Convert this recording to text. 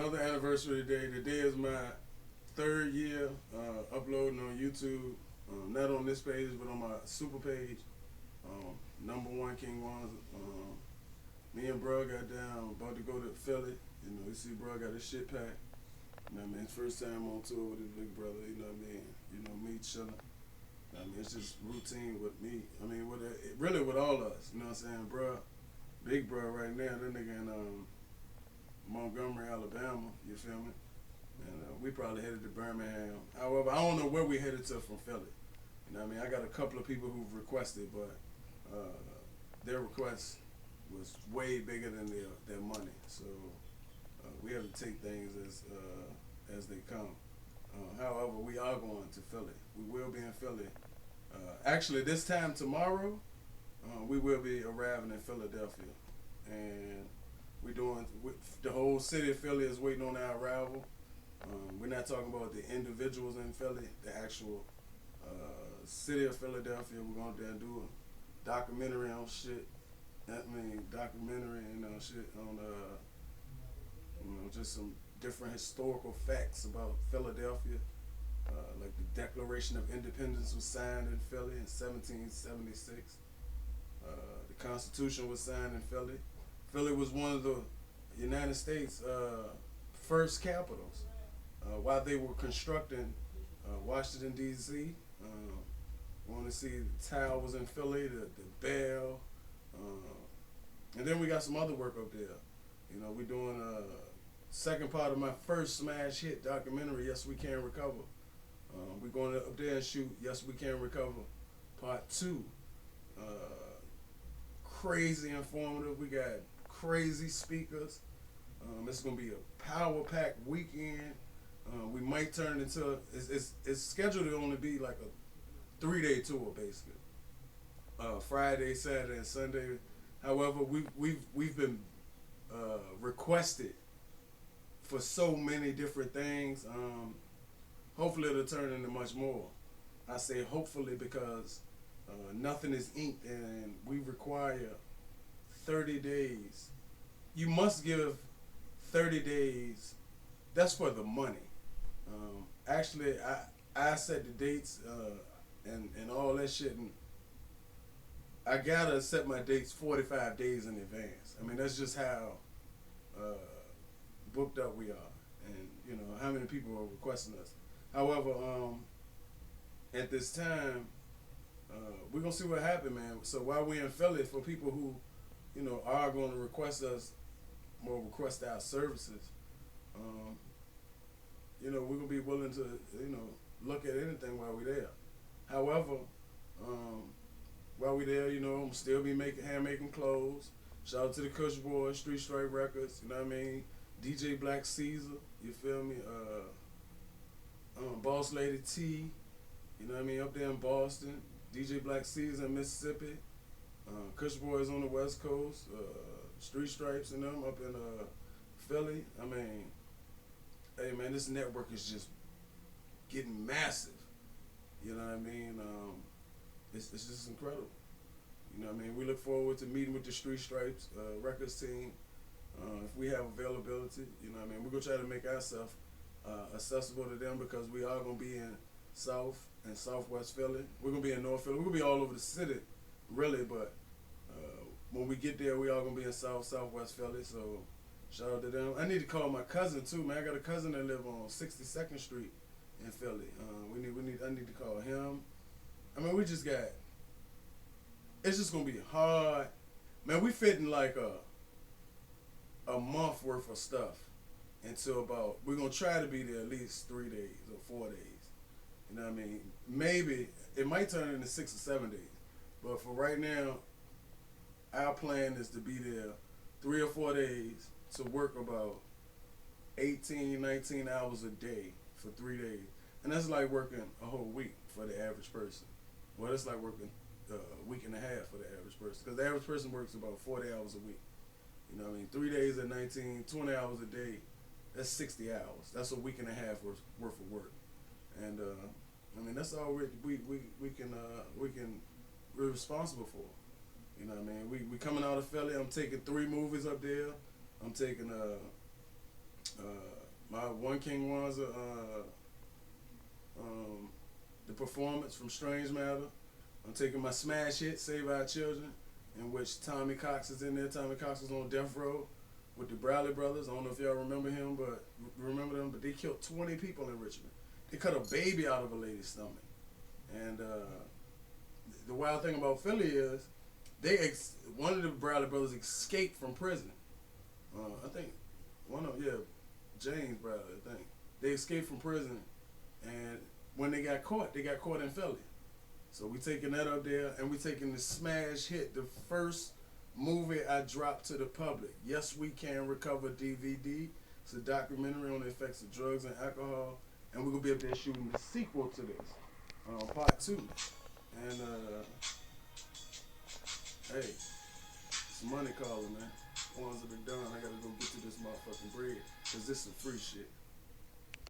another anniversary today. Today is my third year uploading on YouTube. Not on this page, but on my super page. Number one King Ones. Me and bro got down, about to go to Philly. You see bro got his shit packed. You know what I mean? First time on tour with his big brother, you know what I mean? Me chilling. It's just routine with me. Really with all of us. You know what I'm saying, bro? Big bro right now, that nigga in Montgomery, Alabama. You feel me? And we probably headed to Birmingham. However, I don't know where we headed to from Philly. You know what I mean? I got a couple of people who've requested, but their request was way bigger than their money. So we have to take things as they come. However, we are going to Philly. We will be in Philly. Actually, this time tomorrow, we will be arriving in Philadelphia, and the whole city of Philly is waiting on our arrival. We're not talking about the individuals in Philly, the actual city of Philadelphia. We're going to do a documentary on shit. Documentary and shit on just some different historical facts about Philadelphia. Like the Declaration of Independence was signed in Philly in 1776. The Constitution was signed in Philly. Philly was one of the United States' first capitals. While they were constructing Washington, D.C., want to see the towers in Philly, the Bell, and then we got some other work up there. We're doing a second part of my first smash hit documentary, Yes We Can Recover. We're going up there and shoot Yes We Can Recover Part 2. Crazy informative. We got crazy speakers. It's going to be a power-packed weekend. We might turn it into, it's scheduled to only be like a 3-day tour, basically. Friday, Saturday, and Sunday. However, we've been requested for so many different things. Hopefully it'll turn into much more. I say hopefully because nothing is inked, and we require 30 days. You must give 30 days. That's for the money. Actually, I set the dates and all that shit, and I gotta set my dates 45 days in advance. That's just how booked up we are, and how many people are requesting us. However, at this time, we're gonna see what happens, man. So while we're in Philly, for people who, are going to request us, or request our services, we're gonna be willing to, look at anything while we're there. However, while we're there, I'm still be hand making clothes. Shout out to the Kush Boys, Street Stripe Records. You know what I mean? DJ Black Caesar. You feel me? Boss Lady T. You know what I mean? Up there in Boston. DJ Black Caesar in Mississippi. Kush Boys on the West Coast. Street Stripes and them up in Philly. Hey man, this network is just getting massive. You know what I mean? It's just incredible. You know what I mean? We look forward to meeting with the Street Stripes records team. If we have availability, you know what I mean? We're going to try to make ourselves accessible to them, because we are going to be in South and Southwest Philly. We're going to be in North Philly. We're going to be all over the city, really, but when we get there, we all going to be in Southwest Philly, so shout out to them. I need to call my cousin, too, man. I got a cousin that live on 62nd Street in Philly. I need to call him. We just got, it's just going to be hard. Man, we fitting like a month worth of stuff until about, we're going to try to be there at least 3 days or 4 days. You know what I mean? Maybe, it might turn into 6 or 7 days. But for right now, our plan is to be there 3 or 4 days to work about 18, 19 hours a day for 3 days. And that's like working a whole week for the average person. Well, it's like working a week and a half for the average person. Because the average person works about 40 hours a week. You know what I mean? 3 days at 19, 20 hours a day, that's 60 hours. That's a week and a half worth of work. And that's all we're responsible for. You know what I mean? We coming out of Philly. I'm taking 3 movies up there. I'm taking My One King Wanza, um, the performance from Strange Matter. I'm taking my smash hit, Save Our Children, in which Tommy Cox is in there. Tommy Cox was on Death Row with the Bradley Brothers. I don't know if y'all remember him, but remember them. But they killed 20 people in Richmond. They cut a baby out of a lady's stomach. And the wild thing about Philly is one of the Bradley Brothers escaped from prison. I think James Bradley. I think they escaped from prison, and when they got caught in Philly. So we taking that up there, and we taking the smash hit, the first movie I dropped to the public. Yes, We Can Recover DVD. It's a documentary on the effects of drugs and alcohol, and we're gonna be up there shooting the sequel to this, part 2. And hey, it's money calling, man. Ones that are done, I gotta go get to this motherfucking bread, cause this is some free shit.